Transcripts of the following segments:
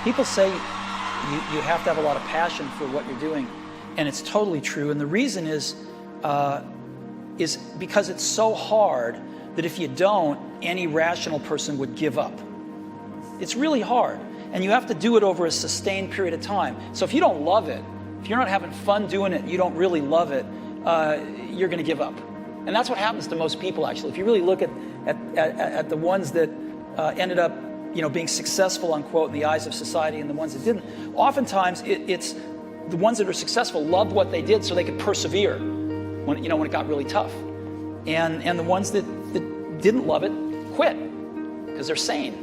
People say you have to have a lot of passion for what you're doing, and it's totally true. And the reason is because it's so hard that if you don't, any rational person would give up. It's really hard, and you have to do it over a sustained period of time. So if you don't love it, if you're not having fun doing it, you don't really love it, you're going to give up. And that's what happens to most people, actually. If you really look at the ones that ended up, being successful, unquote, in the eyes of society, and the ones that didn't, oftentimes it's the ones that are successful loved what they did so they could persevere when it got really tough. And the ones that didn't love it quit because they're sane.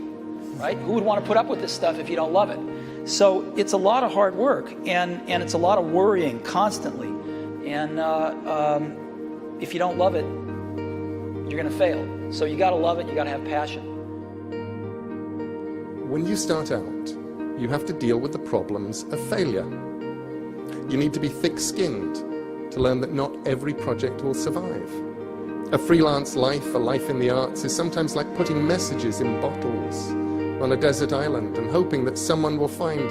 Right? Who would want to put up with this stuff if you don't love it? So it's a lot of hard work, and it's a lot of worrying constantly. And if you don't love it, you're going to fail. So you got to love it. You got to have passion. When you start out, you have to deal with the problems of failure. You need to be thick-skinned to learn that not every project will survive. A freelance life, a life in the arts, is sometimes like putting messages in bottles on a desert island and hoping that someone will find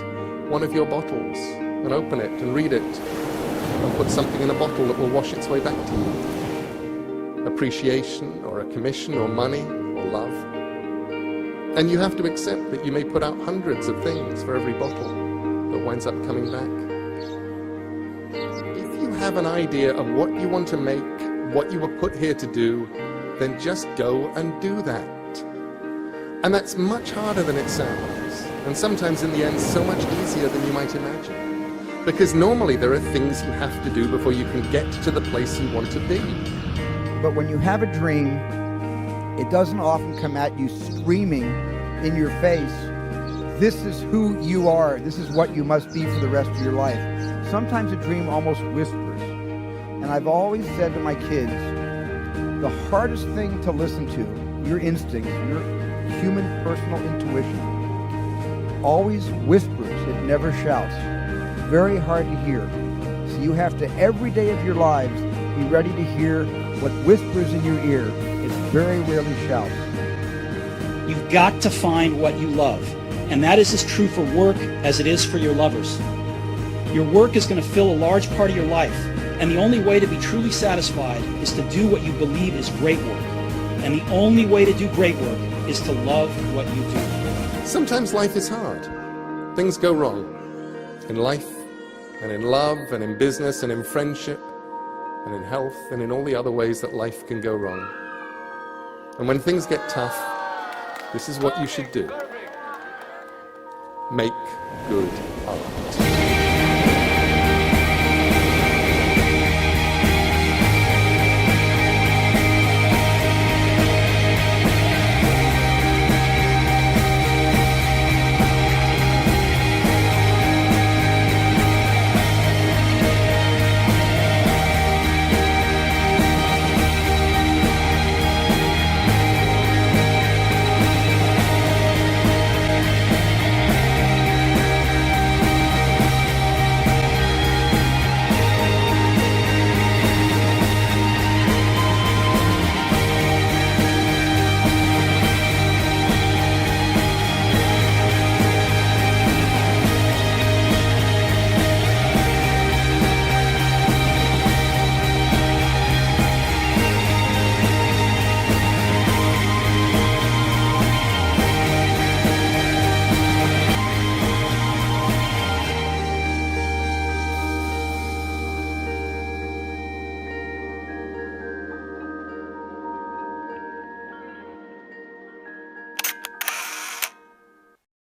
one of your bottles and open it and read it and put something in a bottle that will wash its way back to you. Appreciation or a commission or money or love. And you have to accept that you may put out hundreds of things for every bottle that winds up coming back. If you have an idea of what you want to make, what you were put here to do, then just go and do that. And that's much harder than it sounds, and sometimes in the end so much easier than you might imagine. Because normally there are things you have to do before you can get to the place you want to be. But when you have a dream, it doesn't often come at you screaming in your face, this is who you are, this is what you must be for the rest of your life. Sometimes a dream almost whispers. And I've always said to my kids, the hardest thing to listen to, your instincts, your human personal intuition, always whispers, it never shouts. Very hard to hear. So you have to, every day of your lives, be ready to hear what whispers in your ear. It very rarely shouts. You've got to find what you love, and that is as true for work as it is for your lovers. Your work is going to fill a large part of your life, and the only way to be truly satisfied is to do what you believe is great work. And the only way to do great work is to love what you do. Sometimes life is hard. Things go wrong. In life, and in love, and in business, and in friendship, and in health, and in all the other ways that life can go wrong. And when things get tough, this is what you should do. Make good art.